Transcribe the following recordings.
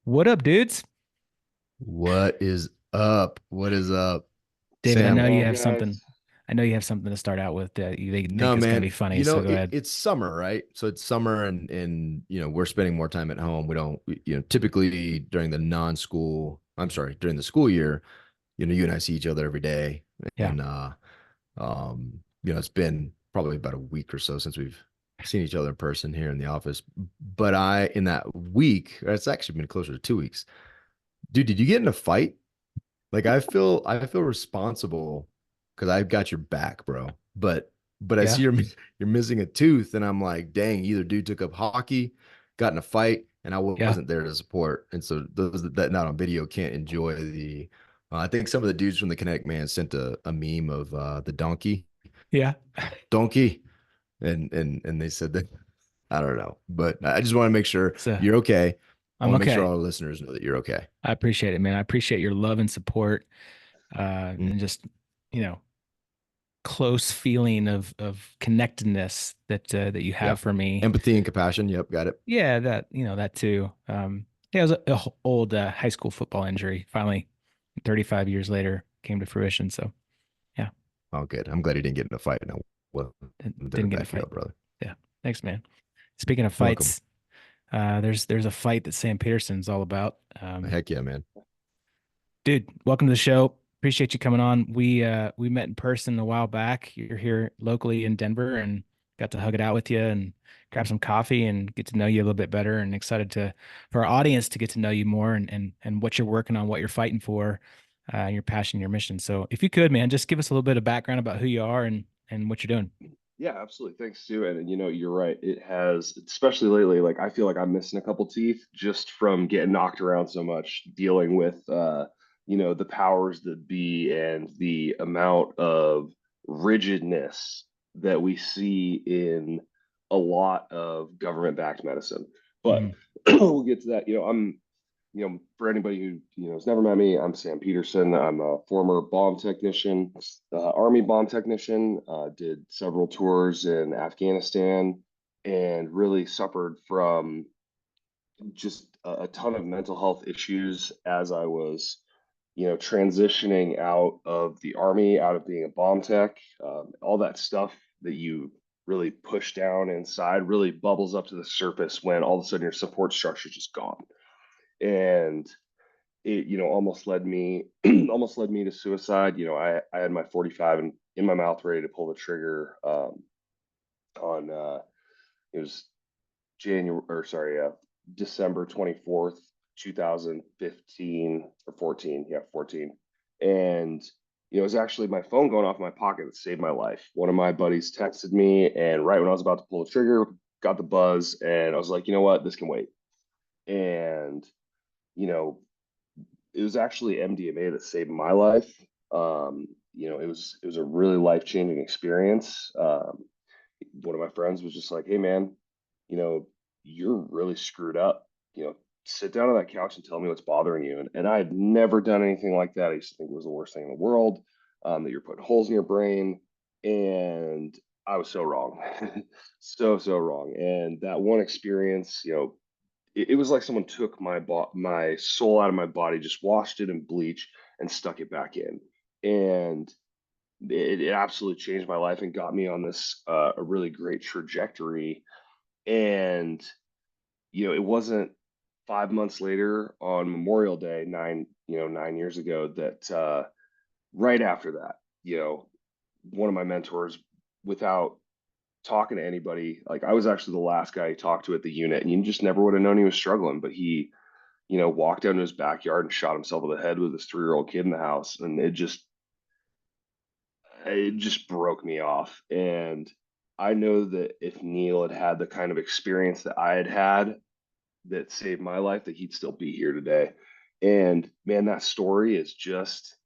What up, dudes? What is up? What is up? David, Sam, Oh, guys. I know you have something to start out with that you think no, is going to be man. funny. So go ahead. It's summer, right? So it's summer and we're spending more time at home. Typically during the during the school year, you and I see each other every day. Yeah. And it's been probably about a week or so since we've seen each other in person here in the office. But in that week, or it's actually been closer to 2 weeks. Dude, did you get in a fight? Like I feel responsible because I've got your back, bro. But I Yeah. see you're missing a tooth, and I'm like, dang, either dude took up hockey, got in a fight, and I Yeah. wasn't there to support. And so those that not on video can't enjoy the. I think some of the dudes from the Kinetic Man sent a meme of the Yeah. donkey, and they said that I don't know, but I just want to make sure So you're okay. I I'm want to make sure okay. all our listeners know that you're okay. I appreciate it, man. I appreciate your love and support, Mm, and just, you know, close feeling of connectedness that you yeah, have for me. empathy and compassion. Yep, got it. Yeah, that too. Yeah, it was a old high school football injury. Finally, 35 years later, came to fruition. So yeah, Oh, good. I'm glad he didn't get in a fight. No, well, there to didn't get in a back you fight. up, brother. Yeah. Thanks, man. Speaking of Welcome. fights, there's a fight that Sam Peterson's all about. Heck yeah, man. Dude, welcome to the show. Appreciate you coming on. We met in person a while back. You're here locally in Denver and got to hug it out with you and grab some coffee and get to know you a little bit better and excited to for our audience to get to know you more and what you're working on, what you're fighting for, your passion, your mission. So if you could, man, just give us a little bit of background about who you are and what you're doing. Yeah, absolutely. Thanks, Stu. And you're right. It has, especially lately, like I feel like I'm missing a couple teeth just from getting knocked around so much, dealing with the powers that be and the amount of rigidness that we see in a lot of government-backed medicine. But Mhm. we'll get to that. For anybody who has never met me, I'm Sam Peterson. I'm a former bomb technician, Army bomb technician. Did several tours in Afghanistan, and really suffered from just a ton of mental health issues as I was, transitioning out of the Army, out of being a bomb tech. All that stuff that you really push down inside really bubbles up to the surface when all of a sudden your support structure is just gone. And it almost led me almost led me to suicide. I had my 45 in my mouth, ready to pull the trigger, on it was January, or sorry, December 24th, 2015 or 14. Yeah, 14. And it was actually my phone going off in my pocket that saved my life. One of my buddies texted me, and right when I was about to pull the trigger, got the buzz, and I was like, you know what, this can wait. And you know it was actually MDMA that saved my life. It was a really life changing experience. One of my friends was just like, "Hey, man, you know, you're really screwed up. Sit down on that couch and tell me what's bothering you." And I had never done anything like that. I used to think it was the worst thing in the world. That you're putting holes in your brain, and I was so wrong, so wrong. And that one experience, it was like someone took my soul out of my body, just washed it in bleach and stuck it back in. And it absolutely changed my life and got me on this a really great trajectory. And it wasn't 5 months later on Memorial Day, 9 years ago, that right after that, one of my mentors, without talking to anybody, like I was actually the last guy he talked to at the unit, and you just never would have known he was struggling. But he walked down to his backyard and shot himself in the head with his 3-year-old kid in the house. And it just broke me off. And I know that if Neil had had the kind of experience that I had had that saved my life, that he'd still be here today. And man, that story is just,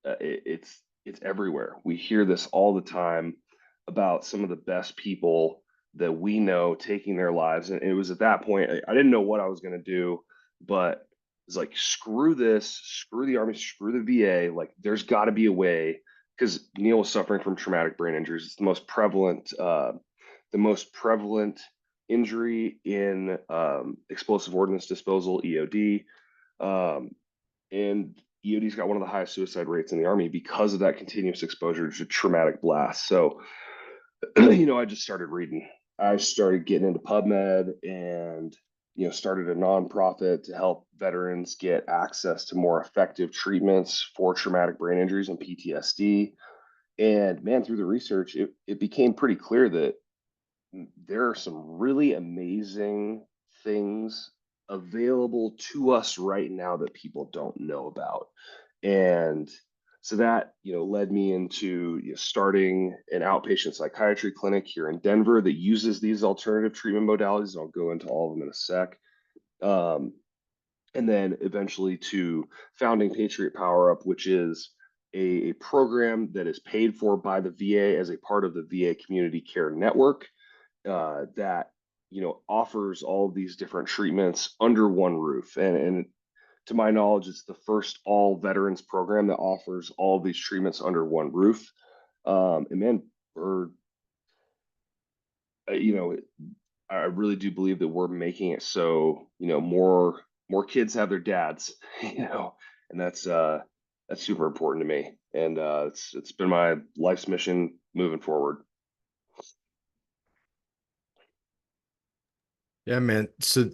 it's everywhere. We hear this all the time about some of the best people that we know taking their lives. And it was at that point I didn't know what I was going to do, but it's like, screw this, screw the Army, screw the VA. Like, there's got to be a way, because Neil was suffering from traumatic brain injuries. It's the most prevalent injury in explosive ordnance disposal, EOD. And EOD's got one of the highest suicide rates in the Army because of that continuous exposure to traumatic blasts. So, I just started reading. I started getting into PubMed and, started a nonprofit to help veterans get access to more effective treatments for traumatic brain injuries and PTSD. And man, through the research, it became pretty clear that there are some really amazing things available to us right now that people don't know about. And so that, led me into starting an outpatient psychiatry clinic here in Denver that uses these alternative treatment modalities. And I'll go into all of them in a sec. And then eventually to founding Patriot Power Up, which is a program that is paid for by the VA as a part of the VA Community Care Network that offers all of these different treatments under one roof. And to my knowledge, it's the first all veterans program that offers all of these treatments under one roof. And man, we're I really do believe that we're making it so more kids have their dads, and that's super important to me. And it's been my life's mission moving forward. Yeah, man. So,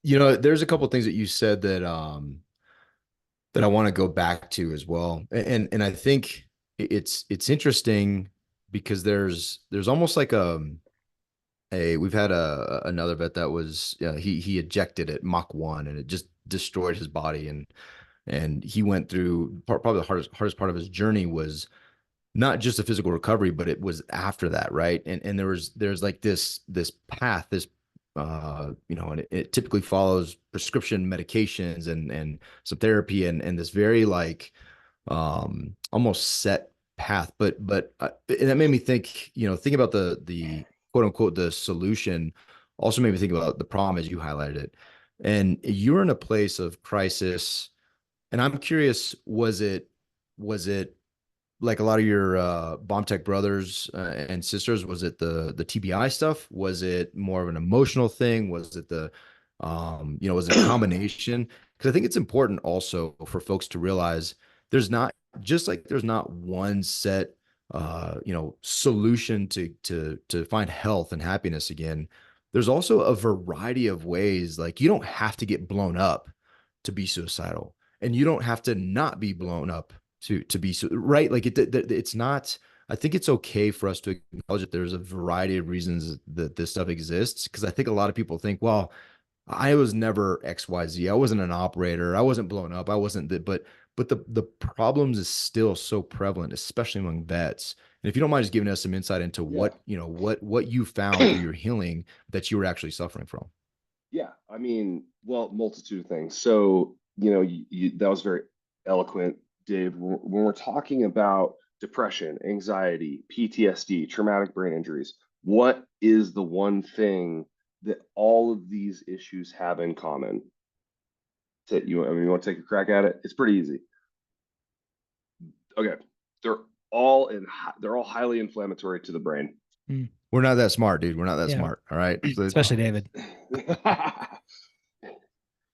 there's a couple of things that you said that I want to go back to as well. And I think it's interesting because there's almost like we've had another vet that was he ejected at Mach 1 and it just destroyed his body, and he went through probably the hardest part of his journey was not just a physical recovery, but it was after that, right? And there's like this path, this and it typically follows prescription medications and some therapy and this very like almost set path. But and that made me think, thinking about the quote unquote the solution also made me think about the problem as you highlighted it. And you're in a place of crisis, and I'm curious, was it like a lot of your bomb tech brothers and sisters? Was it the TBI stuff? Was it more of an emotional thing? Was it was it a combination? Because I think it's important also for folks to realize there's not one set solution to find health and happiness again. There's also a variety of ways. Like, you don't have to get blown up to be suicidal, and you don't have to not be blown up to be so right. Like it's not. I think it's okay for us to acknowledge that there's a variety of reasons that this stuff exists, because I think a lot of people think, well, I was never XYZ. I wasn't an operator. I wasn't blown up. I wasn't the, but the problems is still so prevalent, especially among vets. And if you don't mind just giving us some insight into Yeah. what you found through your healing that you were actually suffering from. Yeah, I mean, well, multitude of things. So, that was very eloquent, Dave. When we're talking about depression, anxiety, PTSD, traumatic brain injuries, what is the one thing that all of these issues have in common? You want to take a crack at it? It's pretty easy. Okay, they're they're all highly inflammatory to the brain. We're not that smart, dude. We're not that smart. All right. So, Especially David.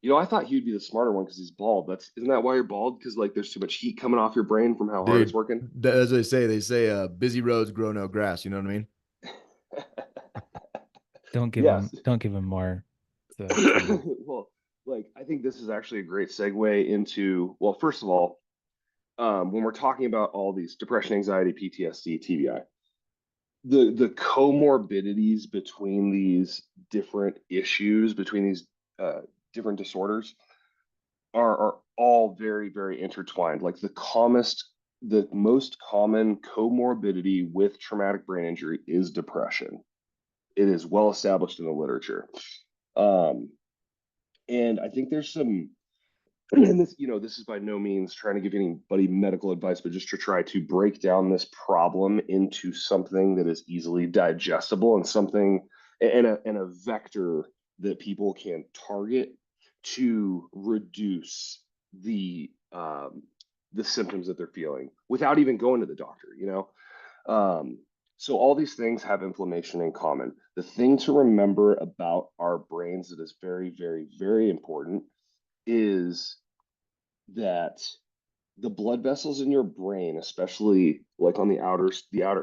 I thought he'd be the smarter one because he's bald. Isn't that why you're bald? Because like there's too much heat coming off your brain from how hard it's working. As they say, busy roads grow no grass. You know what I mean? Don't give Yes. him more. Well, like I think this is actually a great segue into, well, first of all, when we're talking about all these depression, anxiety, PTSD, TBI, the comorbidities between these different issues, between these different disorders are all very, very intertwined. Like the most common comorbidity with traumatic brain injury is depression. It is well established in the literature. And I think there's some, and this is by no means trying to give anybody medical advice, but just to try to break down this problem into something that is easily digestible and something and a vector that people can target to reduce the symptoms that they're feeling without even going to the doctor. So all these things have inflammation in common. The thing to remember about our brains that is very, very, very important is that the blood vessels in your brain, especially like on the outer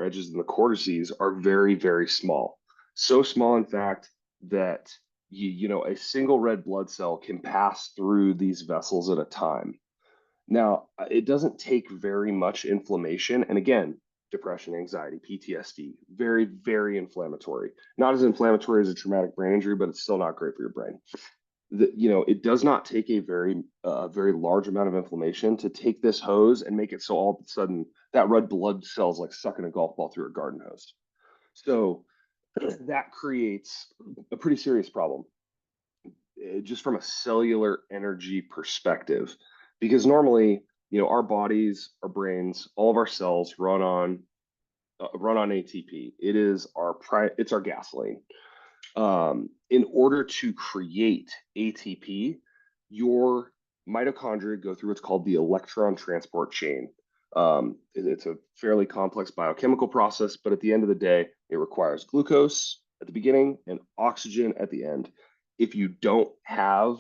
edges and the cortices, are very, very small. So small, in fact, that a single red blood cell can pass through these vessels at a time. Now, it doesn't take very much inflammation. And again, depression, anxiety, PTSD, very, very inflammatory. Not as inflammatory as a traumatic brain injury, but it's still not great for your brain. It does not take a very large amount of inflammation to take this hose and make it so all of a sudden that red blood cell is like sucking a golf ball through a garden hose. So that creates a pretty serious problem, just from a cellular energy perspective, because normally, our bodies, our brains, all of our cells run on ATP. It's our gasoline. In order to create ATP, your mitochondria go through what's called the electron transport chain. It's a fairly complex biochemical process, but at the end of the day, it requires glucose at the beginning and oxygen at the end. If you don't have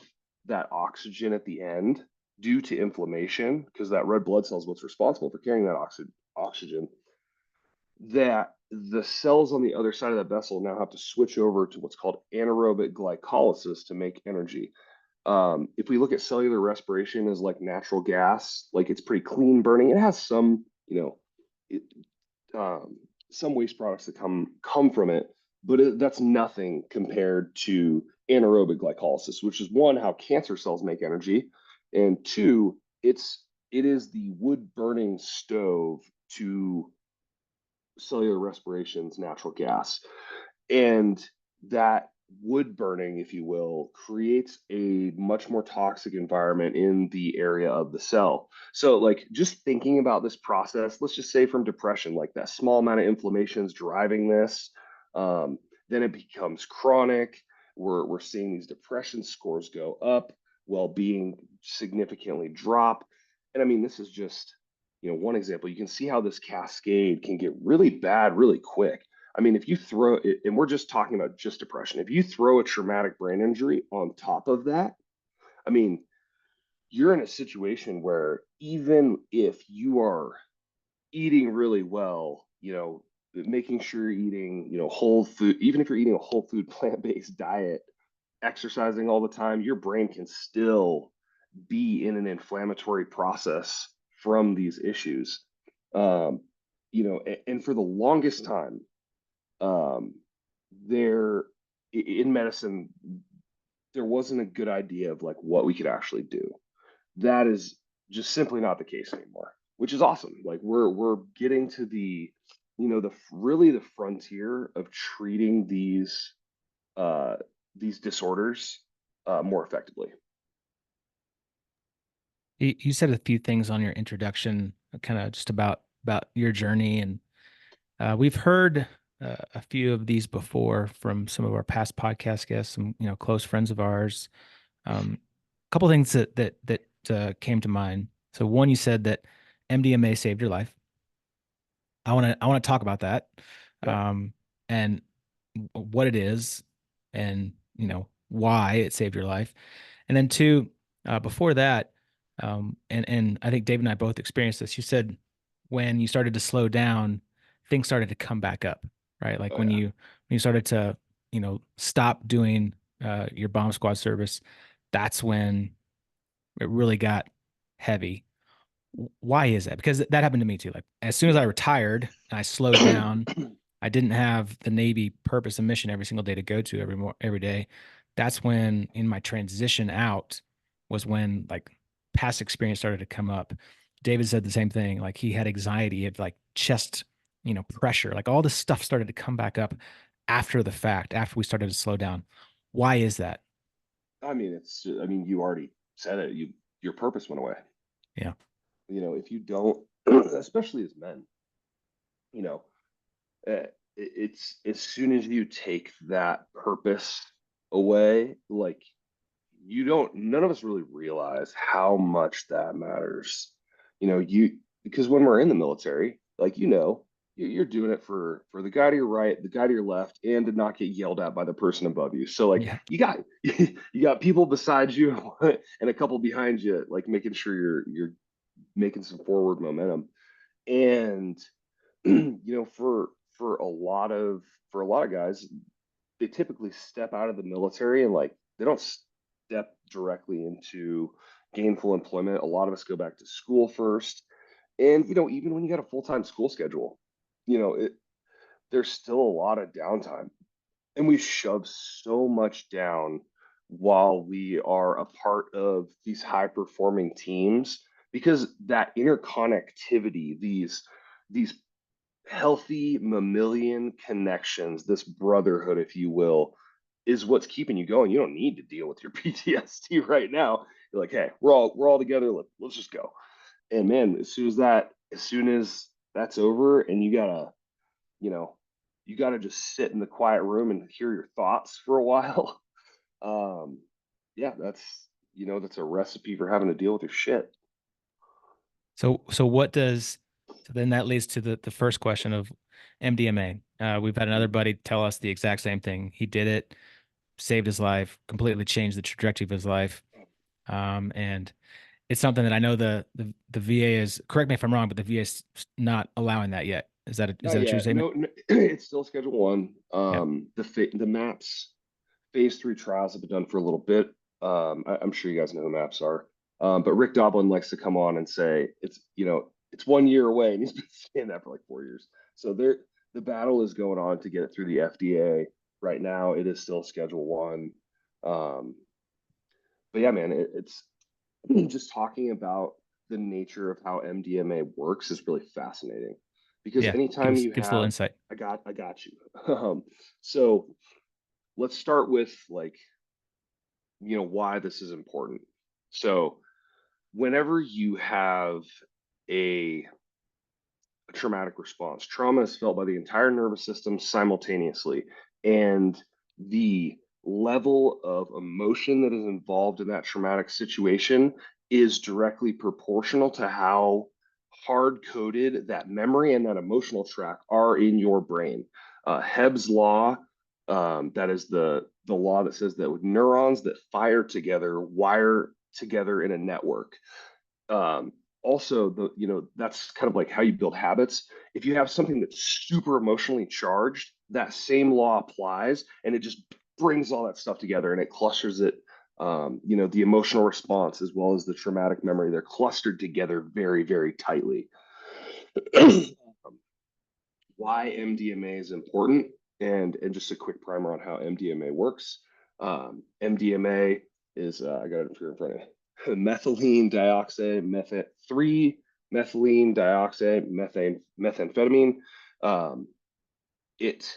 that oxygen at the end due to inflammation, because that red blood cell is what's responsible for carrying that oxygen, that the cells on the other side of that vessel now have to switch over to what's called anaerobic glycolysis to make energy. If we look at cellular respiration as like natural gas, like it's pretty clean burning. It has some, it, some waste products that come from it, but that's nothing compared to anaerobic glycolysis, which is one, how cancer cells make energy, and two, it is the wood burning stove to cellular respiration's natural gas. And that wood burning, if you will, creates a much more toxic environment in the area of the cell. So, like, just thinking about this process, let's just say from depression, like that small amount of inflammation is driving this. Then it becomes chronic. We're seeing these depression scores go up, well-being significantly drop. And I mean, this is just, one example. You can see how this cascade can get really bad really quick. I mean, if you throw it, and we're just talking about just depression, if you throw a traumatic brain injury on top of that, I mean, you're in a situation where even if you are eating really well, making sure you're eating, whole food, even if you're eating a whole food plant-based diet, exercising all the time, your brain can still be in an inflammatory process from these issues. Um, and for the longest time, um, there in medicine, there wasn't a good idea of like what we could actually do. That is just simply not the case anymore, which is awesome. Like we're getting to the really the frontier of treating these disorders more effectively. You said a few things on your introduction, kind of just about your journey, and we've heard a few of these before from some of our past podcast guests, some close friends of ours. A couple things that came to mind. So one, you said that MDMA saved your life. I want to talk about that, Yeah. and what it is, and why it saved your life. And then two, before that, and I think Dave and I both experienced this. You said when you started to slow down, things started to come back up, right? Like Oh when yeah. you started to stop doing your bomb squad service, that's when it really got heavy. Why is that? Because that happened to me too. Like as soon as I retired and I slowed down, I didn't have the Navy purpose and mission every single day to go to every day. That's when in my transition out was when like past experience started to come up. David said the same thing. Like he had anxiety, he had like chest, pressure, like all this stuff started to come back up after the fact, after we started to slow down. Why is that? I mean, you already said it. Your purpose went away. Yeah. If you don't, especially as men, you know, it's as soon as you take that purpose away, like none of us really realize how much that matters. Because when we're in the military, like, you're doing it for the guy to your right, the guy to your left, and to not get yelled at by the person above you. So like Yeah. you got people beside you and a couple behind you, like making sure you're making some forward momentum. And for a lot of guys, they typically step out of the military and like they don't step directly into gainful employment. A lot of us go back to school first. And even when you got a full-time school schedule, there's still a lot of downtime. And we shove so much down while we are a part of these high performing teams because that interconnectivity, these healthy mammalian connections, this brotherhood, if you will, is what's keeping you going. You don't need to deal with your PTSD right now. You're like, hey, we're all together. Let's just go. And man, as soon as that's over, and you know, you gotta just sit in the quiet room and hear your thoughts for a while. Yeah, that's a recipe for having to deal with your shit. So what does so then that leads to the first question of MDMA. We've had another buddy tell us the exact same thing. He did it, saved his life, completely changed the trajectory of his life. And it's something that I know the VA is, correct me if I'm wrong, but the VA is not allowing that yet. Is Not that a true yet. statement? No, no, it's still Schedule One. Yeah. The MAPS phase 3 trials have been done for a little bit. I'm sure you guys know who MAPS are. But Rick Doblin likes to come on and say it's 1 year away, and he's been saying that for like 4 years. So the battle is going on to get it through the FDA. Right now, it is still Schedule One. Um, but yeah, man, it's just talking about the nature of how MDMA works is really fascinating because Yeah. Give anytime us you give us a little have, insight. I got you. So let's start with like, why this is important. So whenever you have a, a traumatic response, trauma is felt by the entire nervous system simultaneously. And the level of emotion that is involved in that traumatic situation is directly proportional to how hard coded that memory and that emotional track are in your brain. Hebb's law, that is the law that says that with neurons that fire together wire together in a network. Also, that's kind of like how you build habits. If you have something that's super emotionally charged, that same law applies, and it just brings all that stuff together and it clusters it. The emotional response as well as the traumatic memory, they're clustered together very, very tightly. Why MDMA is important, and just a quick primer on how MDMA works. MDMA is I got it here in front of me. Methylene dioxide, methane 3-methylene dioxide, methamphetamine. Um, it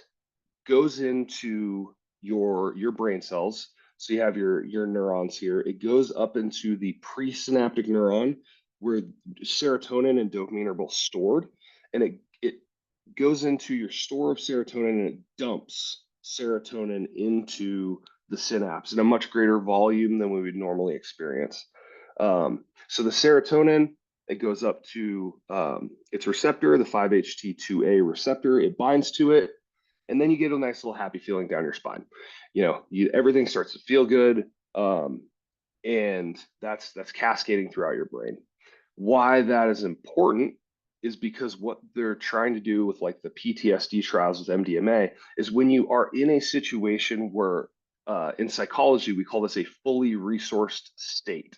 goes into your brain cells. So you have your neurons here. It goes up into the presynaptic neuron where serotonin and dopamine are both stored, and it goes into your store of serotonin and it dumps serotonin into the synapse in a much greater volume than we would normally experience. So the serotonin, it goes up to its receptor, the 5-HT2A receptor. It binds to it, and then you get a nice little happy feeling down your spine. Everything starts to feel good, and that's cascading throughout your brain. Why that is important is because what they're trying to do with like the PTSD trials with MDMA is when you are in a situation where in psychology we call this a fully resourced state.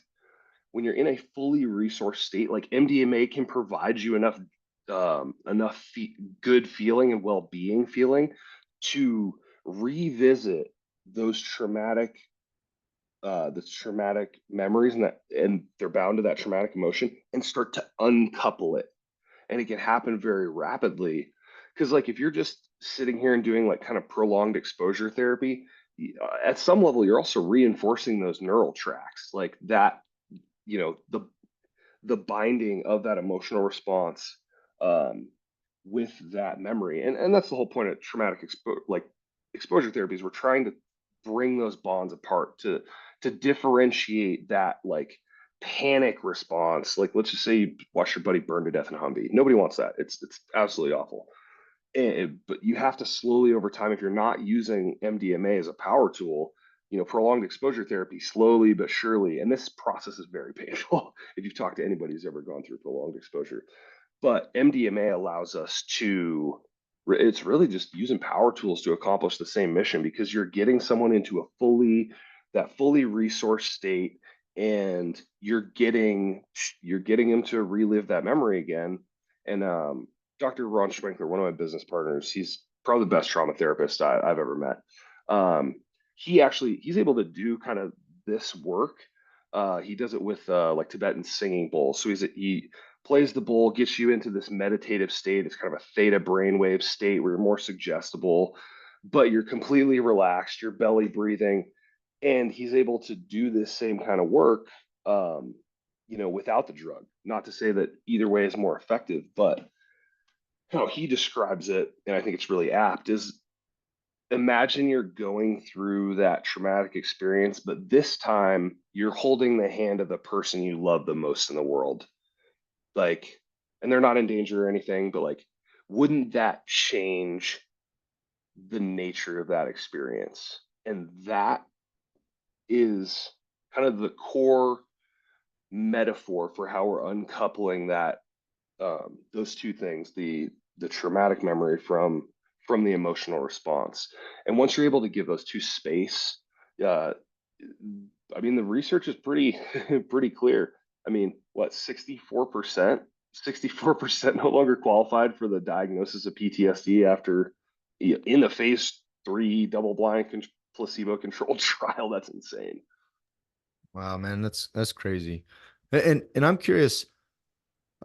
When you're in a fully resourced state, like MDMA can provide you enough good feeling and well-being feeling to revisit those traumatic memories, and they're bound to that traumatic emotion, and start to uncouple it. And it can happen very rapidly because like if you're just sitting here and doing like kind of prolonged exposure therapy, at some level you're also reinforcing those neural tracks like that, you know the the binding of that emotional response um, with that memory. And that's the whole point of exposure therapy is we're trying to bring those bonds apart to differentiate that like panic response. Like let's just say you watch your buddy burn to death in a Humvee. Nobody wants that. It's absolutely awful. But you have to slowly over time, if you're not using MDMA as a power tool, prolonged exposure therapy, slowly but surely, and this process is very painful if you've talked to anybody who's ever gone through prolonged exposure. But MDMA allows us to, it's really just using power tools to accomplish the same mission, because you're getting someone into that fully resourced state, and you're getting them to relive that memory again. And Dr. Ron Schwenkler, one of my business partners, he's probably the best trauma therapist I've ever met. He's able to do kind of this work. He does it with like Tibetan singing bowls. So he plays the bowl, gets you into this meditative state. It's kind of a theta brainwave state where you're more suggestible, but you're completely relaxed, you're belly breathing. And he's able to do this same kind of work, without the drug. Not to say that either way is more effective, but how he describes it, and I think it's really apt, is imagine you're going through that traumatic experience, but this time you're holding the hand of the person you love the most in the world. Like, and they're not in danger or anything, but like, wouldn't that change the nature of that experience? And that is kind of the core metaphor for how we're uncoupling that, those two things, the traumatic memory from the emotional response. And once you're able to give those two space, uh, I mean, the research is pretty pretty clear. I mean, what, 64% no longer qualified for the diagnosis of PTSD after, in the phase 3 double-blind placebo-controlled trial. That's insane. Wow, man, that's crazy. And I'm curious.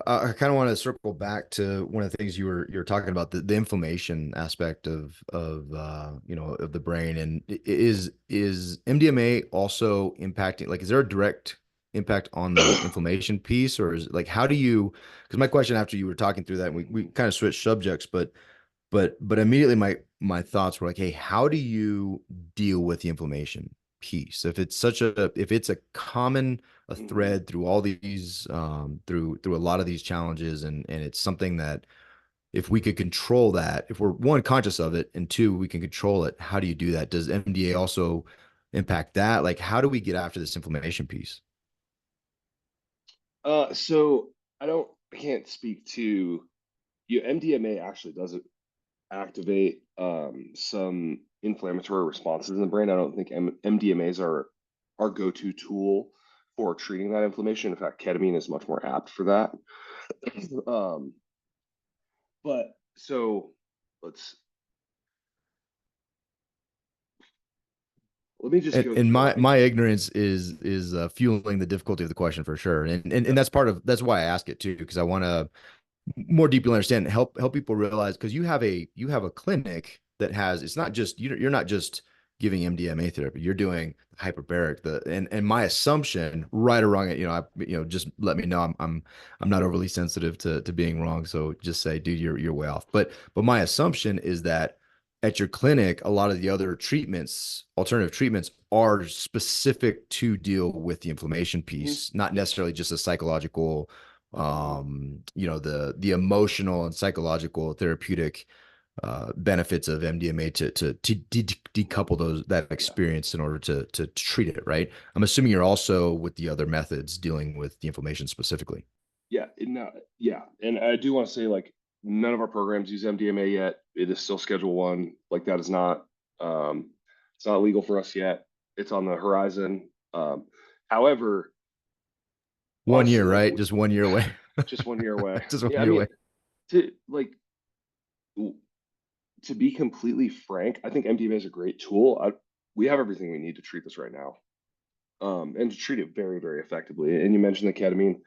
I kind of want to circle back to one of the things you were talking about, the inflammation aspect of the brain. And is MDMA also impacting, like, is there a direct impact on the inflammation piece, or is it like, how do you, because my question after you were talking through that, and we kind of switched subjects, but immediately my thoughts were like, hey, how do you deal with the inflammation piece? If it's a common a Mhm. thread through all these through a lot of these challenges, and it's something that if we could control that, if we're one conscious of it, and two, we can control it, how do you do that? Does MDA also impact that? Like, how do we get after this inflammation piece? So I can't speak to you. MDMA actually does activate some inflammatory responses in the brain. I don't think MDMAs are our go-to tool for treating that inflammation. In fact, ketamine is much more apt for that. um, but so let's let me just And, go and through. my my ignorance is fueling the difficulty of the question for sure, and that's why I ask it too, because I want to more deeply understand, help people realize, because you have a clinic that has, it's not just you're not just giving MDMA therapy, you're doing hyperbaric, and my assumption, right or wrong, just let me know. I'm not overly sensitive to being wrong, so just say, dude, you're way off. But my assumption is that at your clinic, a lot of the other treatments, alternative treatments, are specific to deal with the inflammation Mhm. piece, not Yeah. necessarily just a psychological, Mhm. the emotional and psychological therapeutic benefits of MDMA to decouple that Yeah. experience in order to treat it, right? I'm assuming you're also with the other methods dealing with the inflammation specifically. Yeah. No, yeah. And I do want to say, like, none of our programs use MDMA yet. It is still Schedule 1. Like, that is not, um, it's not legal for us yet. It's on the horizon. However, 1 year, honestly, like, right? Just 1 year away. just 1 year away. Just one Yeah. I year mean, away. to like, to be completely frank, I think MDMA is a great tool. We have everything we need to treat this right now, and to treat it very, very effectively. And you mentioned the ketamine.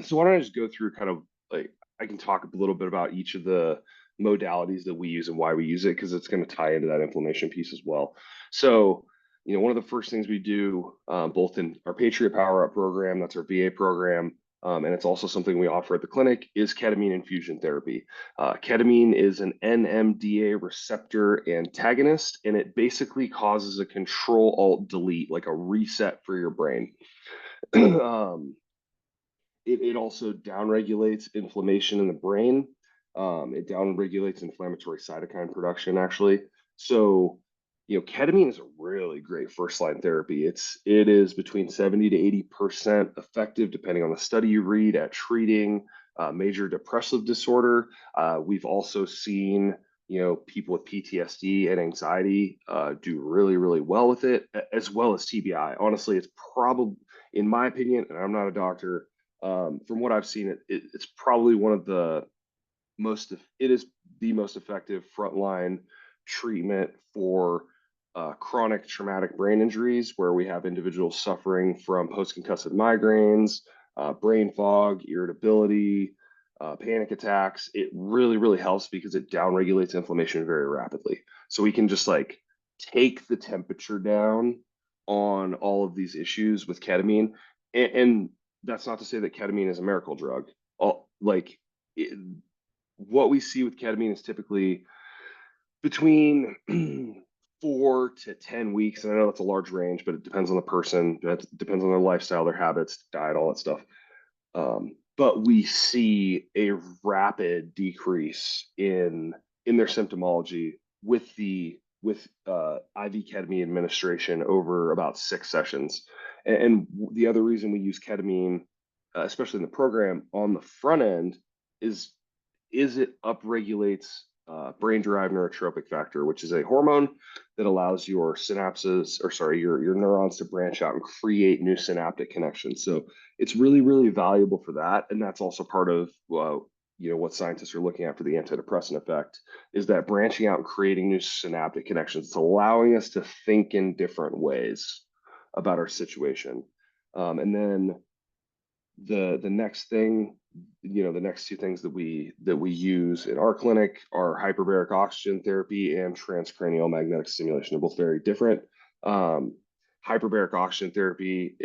So why don't I just go through kind of, like, I can talk a little bit about each of the modalities that we use and why we use it, because it's going to tie into that inflammation piece as well. So, one of the first things we do, both in our Patriot Power Up program, that's our VA program, and it's also something we offer at the clinic, is ketamine infusion therapy. Ketamine is an NMDA receptor antagonist, and it basically causes a control alt delete, like a reset for your brain. um, it also downregulates inflammation in the brain. It downregulates inflammatory cytokine production, actually. So, ketamine is a really great first line therapy. It is between 70 to 80% effective, depending on the study you read, at treating major depressive disorder. We've also seen, people with PTSD and anxiety do really, really well with it, as well as TBI. Honestly, it's probably, in my opinion, and I'm not a doctor, from what I've seen, it's probably one of the it is the most effective frontline treatment for chronic traumatic brain injuries, where we have individuals suffering from post-concussive migraines, brain fog, irritability, panic attacks. It really, really helps because it downregulates inflammation very rapidly. So we can just like take the temperature down on all of these issues with ketamine. And that's not to say that ketamine is a miracle drug. All like it, what we see with ketamine is typically between 4 to 10 weeks. And I know that's a large range, but it depends on the person. That depends on their lifestyle, their habits, diet, all that stuff. But we see a rapid decrease in their symptomology with IV ketamine administration over about 6 sessions. And the other reason we use ketamine, especially in the program on the front end, is it upregulates brain-derived neurotrophic factor, which is a hormone that allows your synapses, or sorry, your neurons to branch out and create new synaptic connections. So it's really, really valuable for that, and that's also part of what scientists are looking at for the antidepressant effect, is that branching out and creating new synaptic connections. It's allowing us to think in different ways about our situation, and then the next thing, the next two things that we use in our clinic are hyperbaric oxygen therapy and transcranial magnetic stimulation. They're both very different. Hyperbaric oxygen therapy,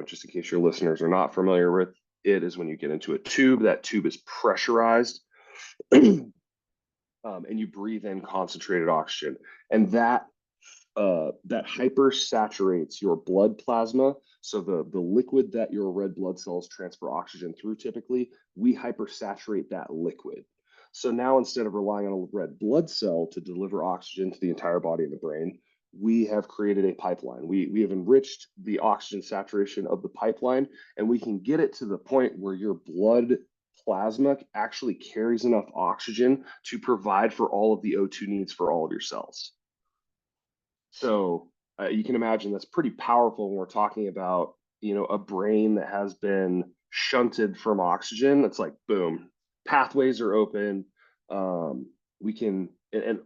just in case your listeners are not familiar with it, is when you get into a tube. That tube is pressurized, and you breathe in concentrated oxygen, and that hypersaturates your blood plasma. So the liquid that your red blood cells transfer oxygen through, typically, we hypersaturate that liquid. So now, instead of relying on a red blood cell to deliver oxygen to the entire body and the brain, we have created a pipeline. We have enriched the oxygen saturation of the pipeline, and we can get it to the point where your blood plasma actually carries enough oxygen to provide for all of the O2 needs for all of your cells. So you can imagine that's pretty powerful when we're talking about, a brain that has been shunted from oxygen. It's like, boom, pathways are open. We can, and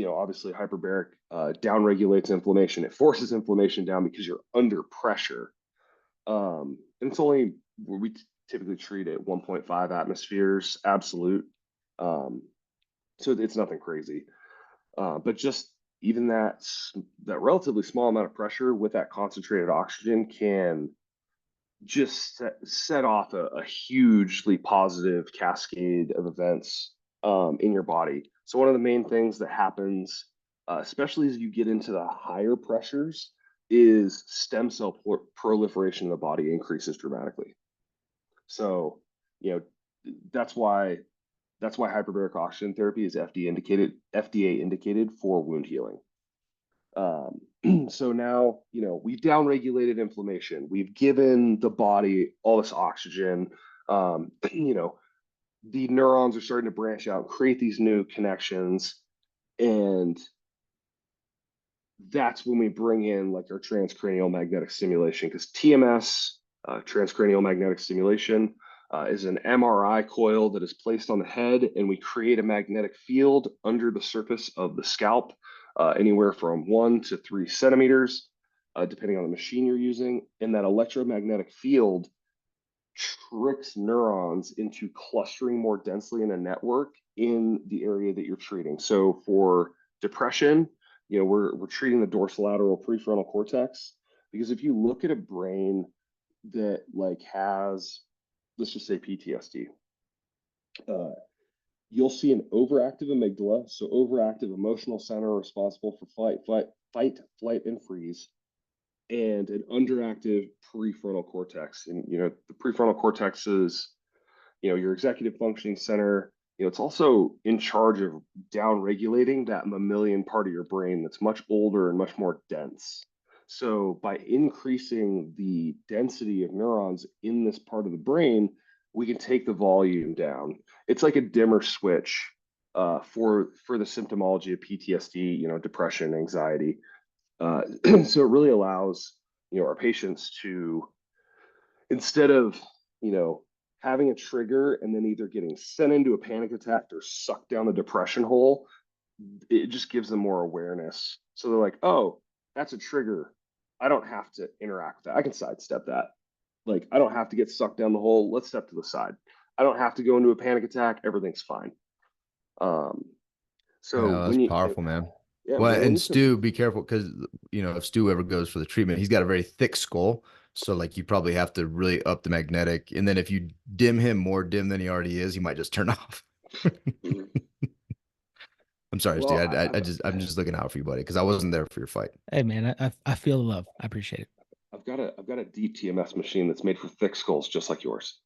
obviously hyperbaric downregulates inflammation. It forces inflammation down because you're under pressure. And it's only, we typically treat at 1.5 atmospheres absolute. So it's nothing crazy. But just even that relatively small amount of pressure with that concentrated oxygen can just set off a hugely positive cascade of events in your body. So one of the main things that happens, especially as you get into the higher pressures, is stem cell proliferation in the body increases dramatically. So, that's why hyperbaric oxygen therapy is FDA indicated for wound healing. So now, we've downregulated inflammation. We've given the body all this oxygen. The neurons are starting to branch out, create these new connections. And that's when we bring in like our transcranial magnetic stimulation, because TMS, transcranial magnetic stimulation, is an MRI coil that is placed on the head, and we create a magnetic field under the surface of the scalp, anywhere from 1 to 3 centimeters, depending on the machine you're using. And that electromagnetic field tricks neurons into clustering more densely in a network in the area that you're treating. So for depression, we're treating the dorsolateral prefrontal cortex, because if you look at a brain that like has, let's just say, PTSD, you'll see an overactive amygdala, so overactive emotional center responsible for fight, flight, and freeze, and an underactive prefrontal cortex. And the prefrontal cortex is, your executive functioning center. it's also in charge of down regulating that mammalian part of your brain that's much older and much more dense. So by increasing the density of neurons in this part of the brain, we can take the volume down. It's like a dimmer switch for the symptomology of PTSD, depression, anxiety. So it really allows our patients to, instead of you know having a trigger and then either getting sent into a panic attack or sucked down the depression hole, it just gives them more awareness. So they're like, oh, that's a trigger. I don't have to interact with that. I can sidestep that. Like, I don't have to get sucked down the hole. Let's step to the side. I don't have to go into a panic attack. Everything's fine. Um, so Yeah, that's when you, powerful, man. yeah, Well, man, when and you, Stu, be careful because if Stu ever goes for the treatment, he's got a very thick skull. So like you probably have to really up the magnetic. And then if you dim him more dim than he already is, he might just turn off. I'm sorry, Stu. well, I'm just looking out for you, buddy, because I wasn't there for your fight. Hey man, I feel the love. I appreciate it. I've got a deep TMS machine that's made for thick skulls, just like yours.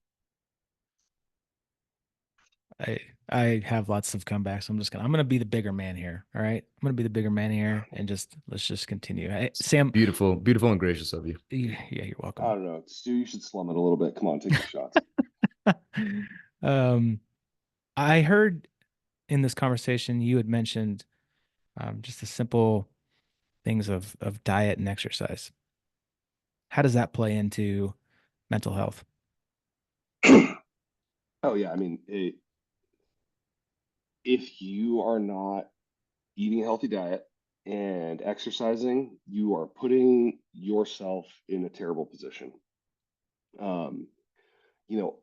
I I have lots of comebacks. I'm gonna be the bigger man here. All right. I'm gonna be the bigger man here and let's just continue. Hey, It's Sam, beautiful, beautiful and gracious of you. yeah, you're I welcome. don't know, Stu. You should slum it a little bit. Come on, take your shots. Um, I heard in this conversation you had mentioned just the simple things of diet and exercise. How does that play into mental health? Oh yeah, I mean, if you are not eating a healthy diet and exercising, you are putting yourself in a terrible position. Um, you know,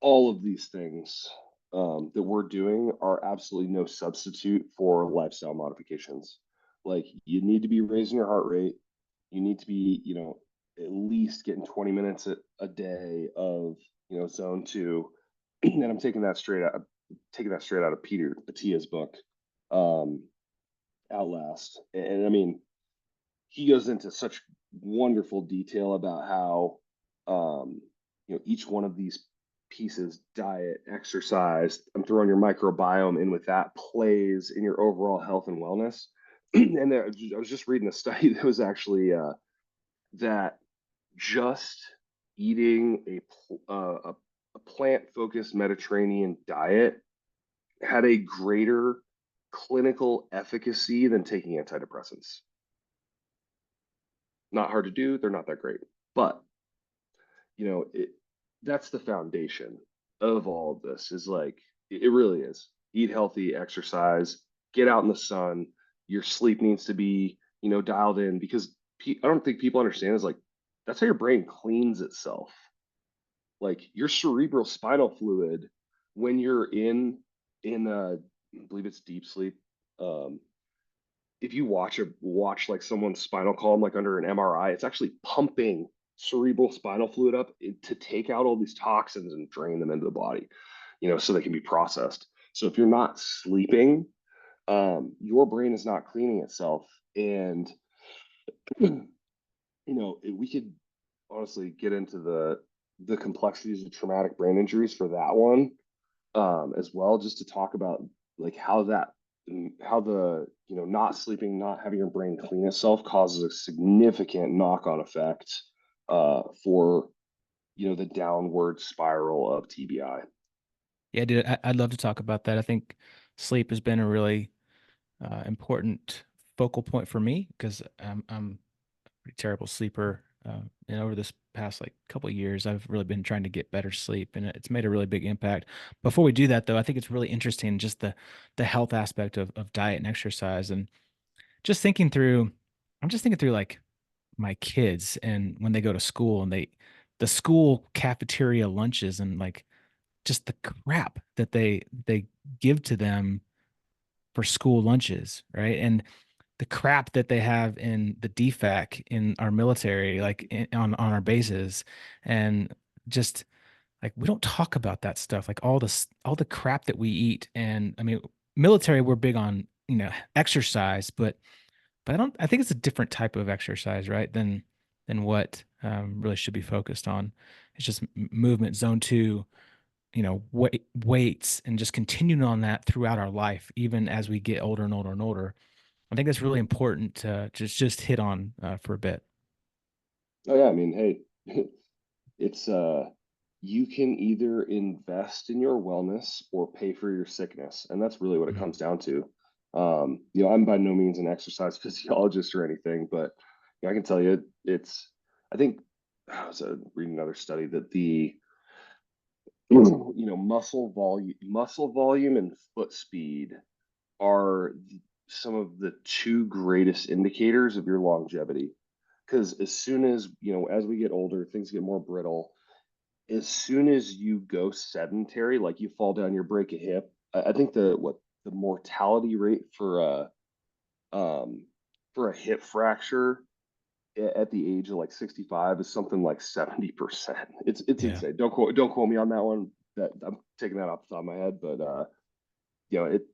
all of these things that we're doing are absolutely no substitute for lifestyle modifications. Like, you need to be raising your heart rate. You need to be, at least getting 20 minutes a day of, zone two. And I'm taking that straight out of Peter Patia's book, um, Outlast. And I mean, he goes into such wonderful detail about how each one of these pieces, diet, exercise, I'm throwing your microbiome in with that, plays in your overall health and wellness. And I was just reading a study that was actually that just eating a plant focused Mediterranean diet had a greater clinical efficacy than taking antidepressants. Not hard to do. They're not that great, but that's the foundation of all of this. Is like, it really is. Eat healthy, exercise, get out in the sun. Your sleep needs to be dialed in, because I don't think people understand is like that's how your brain cleans itself. Like, your cerebral spinal fluid, when you're in I believe it's deep sleep. Um, if you watch like someone's spinal column, like under an MRI, it's actually pumping cerebral spinal fluid up to take out all these toxins and drain them into the body, so they can be processed. So if you're not sleeping, your brain is not cleaning itself. And we could honestly get into the complexities of traumatic brain injuries for that one, as well, just to talk about like how the not sleeping, not having your brain clean itself causes a significant knock-on effect for the downward spiral of TBI. Yeah, dude, I'd love to talk about that. I think sleep has been a really important focal point for me because I'm a pretty terrible sleeper. And over this past like couple of years, I've really been trying to get better sleep, and it's made a really big impact. Before we do that, though, I think it's really interesting just the health aspect of diet and exercise, and just thinking through. I'm just thinking through like my kids and when they go to school and the school cafeteria lunches and like just the crap that they give to them for school lunches, right? And the crap that they have in the DFAC in our military, like on our bases, and just like we don't talk about that stuff, like all the crap that we eat. And I mean, military, we're big on exercise, but I think it's a different type of exercise, right? Than what really should be focused on. It's just movement, zone two, weights and just continuing on that throughout our life, even as we get older and older and older. I think that's really important to just hit on for a bit. Oh yeah, I mean, hey, it's you can either invest in your wellness or pay for your sickness, and that's really what it Mhm. comes down to. I'm by no means an exercise physiologist or anything, but I can tell you it's I think I was reading another study that the muscle volume and foot speed are some of the two greatest indicators of your longevity. Because as soon as, as we get older, things get more brittle. As soon as you go sedentary, like you fall down, you break a hip, I think the mortality rate for a hip fracture at the age of like 65 is something like 70%. It's Yeah. insane. Don't quote me on that one. That I'm taking that off the top of my head, but it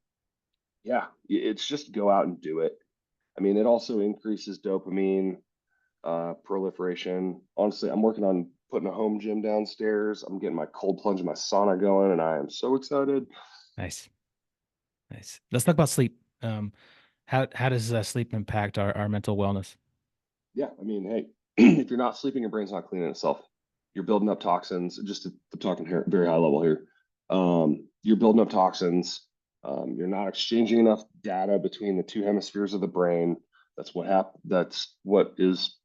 yeah, it's just go out and do it. I mean, it also increases dopamine proliferation. Honestly, I'm working on putting a home gym downstairs. I'm getting my cold plunge and my sauna going, and I am so excited. Nice. Nice. Let's talk about sleep. How does sleep impact our mental wellness? Yeah, I mean, hey, if you're not sleeping, your brain's not cleaning itself. You're building up toxins. I'm talking here very high level here. You're building up toxins. You're not exchanging enough data between the two hemispheres of the brain. That's what is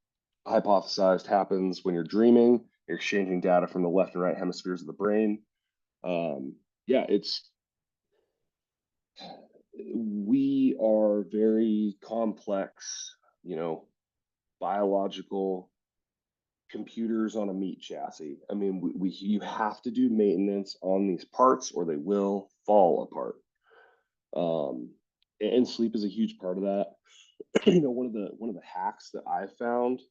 hypothesized happens when you're dreaming. You're exchanging data from the left and right hemispheres of the brain. Yeah, we are very complex, biological computers on a meat chassis. I mean, you have to do maintenance on these parts or they will fall apart. Um, and sleep is a huge part of that. One of the hacks that I found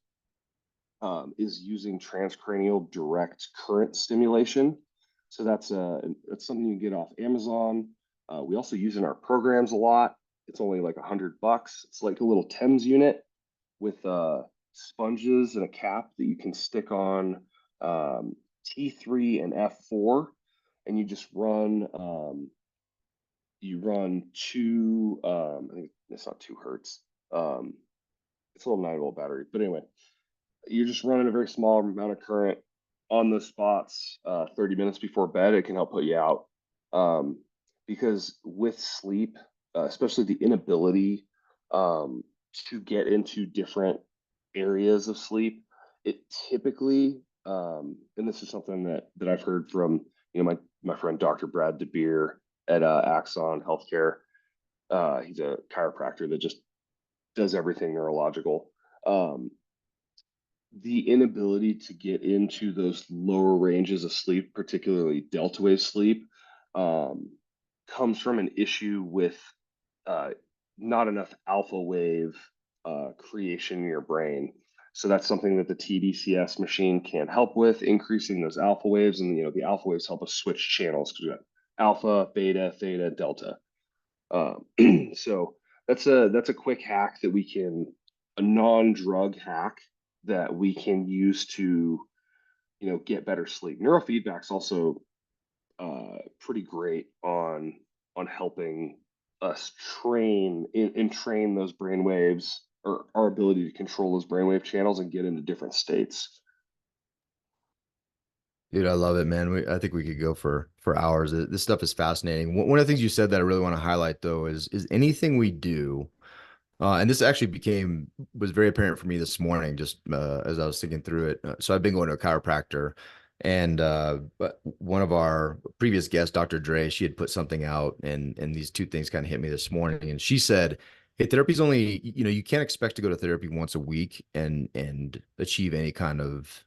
is using transcranial direct current stimulation. So that's something you can get off Amazon. We also use in our programs a lot. It's only like $100. It's like a little TEMS unit with sponges and a cap that you can stick on T3 and F4, and you run two. I think it's not 2 hertz. Um, it's a little 9-volt battery, but anyway, you're just running a very small amount of current on those spots 30 minutes before bed. It can help put you out. Um, because with sleep, especially the inability um, to get into different areas of sleep, it typically, and this is something that I've heard from my friend Dr. Brad DeBeer at Axon Healthcare. He's a chiropractor that just does everything neurological. Um, the inability to get into those lower ranges of sleep, particularly delta wave sleep, um, comes from an issue with uh, not enough alpha wave creation in your brain. So that's something that the TDCS machine can help with, increasing those alpha waves. And the alpha waves help us switch channels because we got alpha, beta, theta, delta. Um, so that's a quick hack a non-drug hack that we can use to get better sleep. Neurofeedback's also pretty great on helping us train those brain waves or our ability to control those brainwave channels and get into different states. Dude, I love it, man. I think we could go for hours. This stuff is fascinating. One of the things you said that I really want to highlight though is anything we do, and this actually was very apparent for me this morning, just as I was thinking through it. So I've been going to a chiropractor, and but one of our previous guests, Dr. Dre, she had put something out, and these two things kind of hit me this morning. And she said, "Hey, therapy's only, you can't expect to go to therapy once a week and achieve any kind of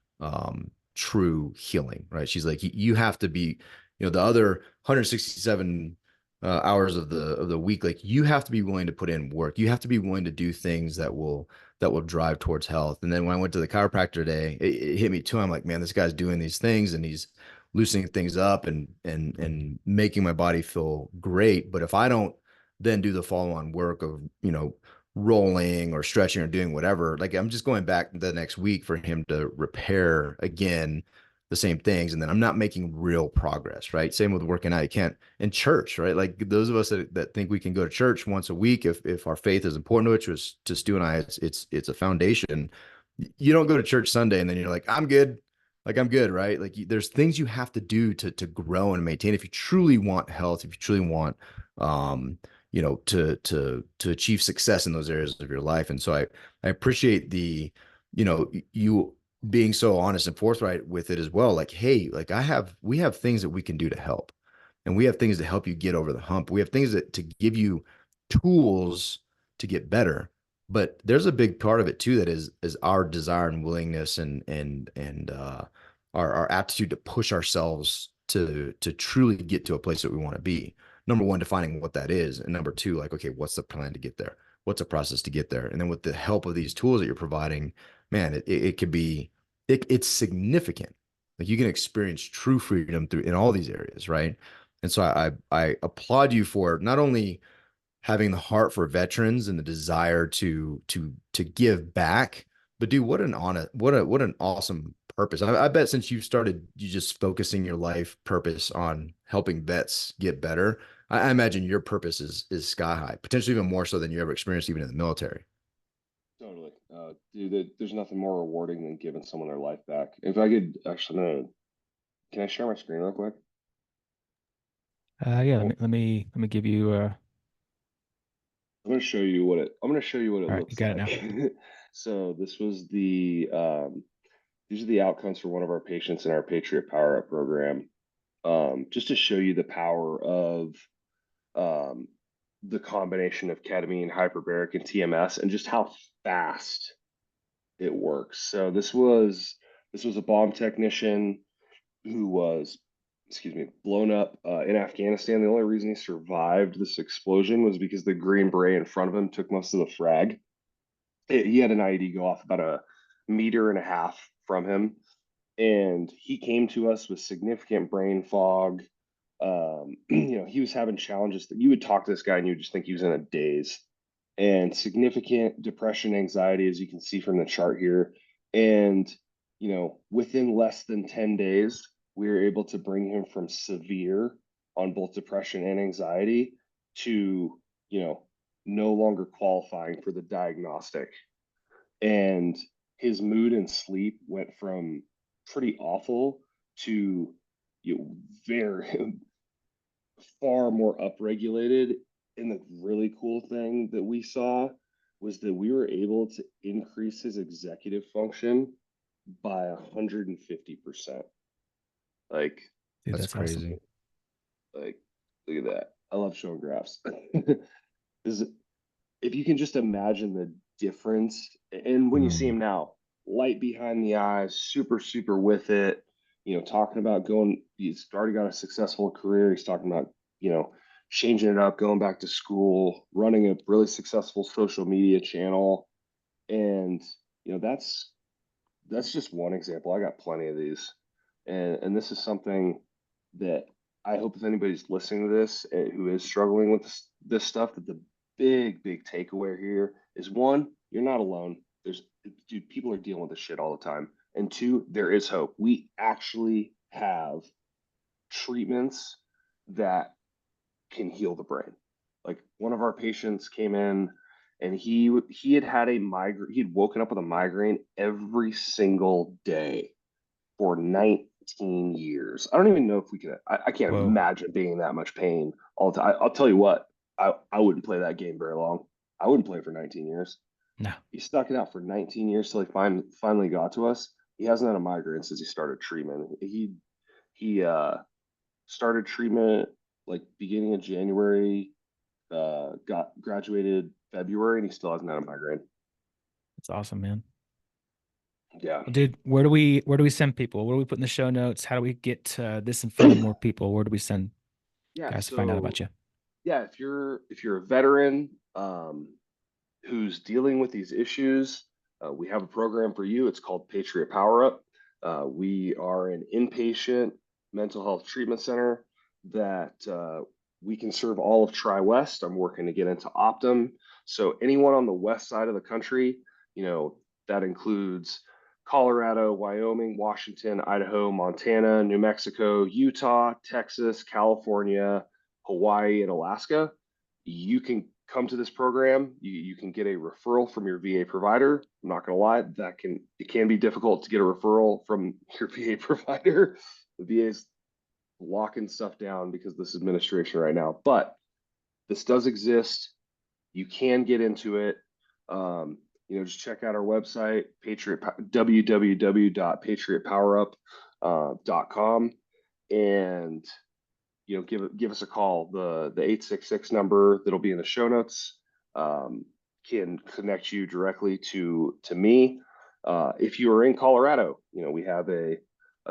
true healing, right?" She's like, "You have to be, the other 167." Hours of the week, like you have to be willing to put in work. You have to be willing to do things that will drive towards health. And then when I went to the chiropractor today, it hit me too. I'm like, man, this guy's doing these things and he's loosening things up and making my body feel great. But if I don't then do the follow-on work of rolling or stretching or doing whatever, like I'm just going back the next week for him to repair again the same things, and then I'm not making real progress, right? Same with working out. You can't in church, right? Like those of us that think we can go to church once a week if our faith is important to it, which was to Stu and I, it's a foundation. You don't go to church Sunday and then you're like, I'm good. Like I'm good, right? Like there's things you have to do to grow and maintain if you truly want health, if you truly want um to achieve success in those areas of your life. And so I appreciate you being so honest and forthright with it as well. Like, hey, like we have things that we can do to help, and we have things to help you get over the hump. We have things that to give you tools to get better. But there's a big part of it too that is our desire and willingness and our aptitude to push ourselves to truly get to a place that we want to be. Number one, defining what that is, and number two, like, okay, what's the plan to get there? What's the process to get there? And then with the help of these tools that you're providing, man, it could be it's significant. Like you can experience true freedom through in all these areas, right? And so I applaud you for not only having the heart for veterans and the desire to give back, but dude, what an honest, what an awesome purpose. I bet since you started you just focusing your life purpose on helping vets get better, I imagine your purpose is sky high, potentially even more so than you ever experienced even in the military. Totally. Dude, there's nothing more rewarding than giving someone their life back. If I could actually, can I share my screen real quick? Yeah, Cool. let me give you I'm going to show you what it all right, you looks got it now. like. So this was these are the outcomes for one of our patients in our Patriot Power Up program. Just to show you the power of um, the combination of ketamine, hyperbaric, and TMS, and just how fast it works. So this was a bomb technician who was, excuse me, blown up in Afghanistan. The only reason he survived this explosion was because the Green Beret in front of him took most of the frag. He had an IED go off about a meter and a half from him, and he came to us with significant brain fog. He was having challenges that you would talk to this guy and you would just think he was in a daze, and significant depression, anxiety, as you can see from the chart here. And, within less than 10 days, we were able to bring him from severe on both depression and anxiety to, no longer qualifying for the diagnostic. And his mood and sleep went from pretty awful to, very far more upregulated. And the really cool thing that we saw was that we were able to increase his executive function by 150%. Like, Dude, That's that's awesome. crazy. like, look at that. I love showing graphs. Is if you can just imagine the difference, and when you see Mm. him now, light behind the eyes, super, super with it, talking about going, he's already got a successful career. He's talking about, you know, changing it up, going back to school, running a really successful social media channel. And, that's just one example. I got plenty of these. And this is something that I hope if anybody's listening to this who is struggling with this stuff, that the big takeaway here is one, you're not alone. Dude, people are dealing with this shit all the time. And two, there is hope. We actually have treatments that can heal the brain. Like one of our patients came in and he had a migraine. He'd woken up with a migraine every single day for 19 years. I don't even know if we could. I can't Whoa. imagine being in that much pain all the time. I'll tell you what. I wouldn't play that game very long. I wouldn't play for 19 years. No. He stuck it out for 19 years till he finally got to us. He hasn't had a migraine since he started treatment. He started treatment like beginning of January, got graduated February, and he still hasn't had a migraine. That's awesome, man. Yeah. Well, dude, where do we send people? What do we put in the show notes? How do we get this in front of more people? Where do we send Yeah. guys to find out about So you? yeah, if you're a veteran who's dealing with these issues, we have a program for you. It's called Patriot Power Up. We are an inpatient mental health treatment center that we can serve all of Tri West. I'm working to get into Optum. So anyone on the west side of the country, that includes Colorado, Wyoming, Washington, Idaho, Montana, New Mexico, Utah, Texas, California, Hawaii, and Alaska, you can come to this program. You can get a referral from your VA provider. I'm not going to lie, it can be difficult to get a referral from your VA provider. The VA is locking stuff down because of this administration right now, but this does exist. You can get into it. Just check out our website, www.patriotpowerup.com, and give us a call. The 866 number that'll be in the show notes can connect you directly to me. If you are in Colorado, we have a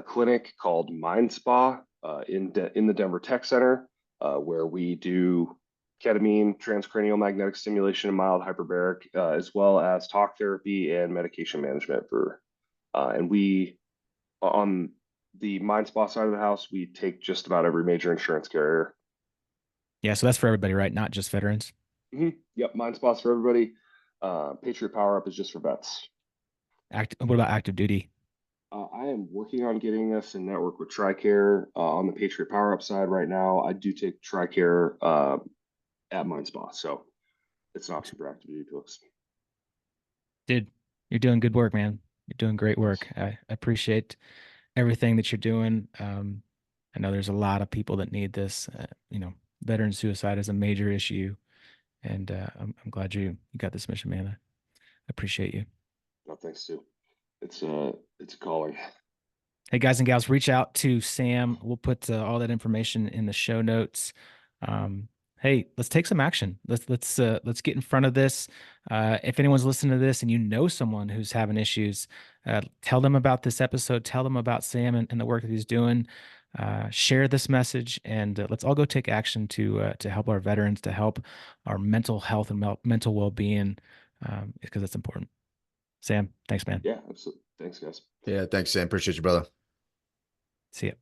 clinic called Mind Spa in the Denver Tech Center where we do ketamine, transcranial magnetic stimulation, and mild hyperbaric, as well as talk therapy and medication management and we on the Mind Spa side of the house, we take just about every major insurance carrier. Yeah, so that's for everybody, right? Not just veterans. Yep, Mind Spa's for everybody. Patriot Power Up is just for vets. What about active duty? I am working on getting us in network with TRICARE on the Patriot Power Up side right now. I do take TRICARE at Mind Spa, so it's an option for active duty folks. Dude, you're doing good work, man. You're doing great work. I appreciate everything that you're doing. I know there's a lot of people that need this. Veteran suicide is a major issue, and I'm glad you got this mission, man. I appreciate you. No, thanks, Stu. It's a calling. Hey, guys and gals, reach out to Sam. We'll put all that information in the show notes. Hey, let's take some action. Let's get in front of this. If anyone's listening to this and you know someone who's having issues, tell them about this episode. Tell them about Sam and the work that he's doing. Share this message, and let's all go take action to help our veterans, to help our mental health and mental well-being, because it's important. Sam, thanks, man. Yeah, absolutely. Thanks, guys. Yeah, thanks, Sam. Appreciate you, brother. See ya.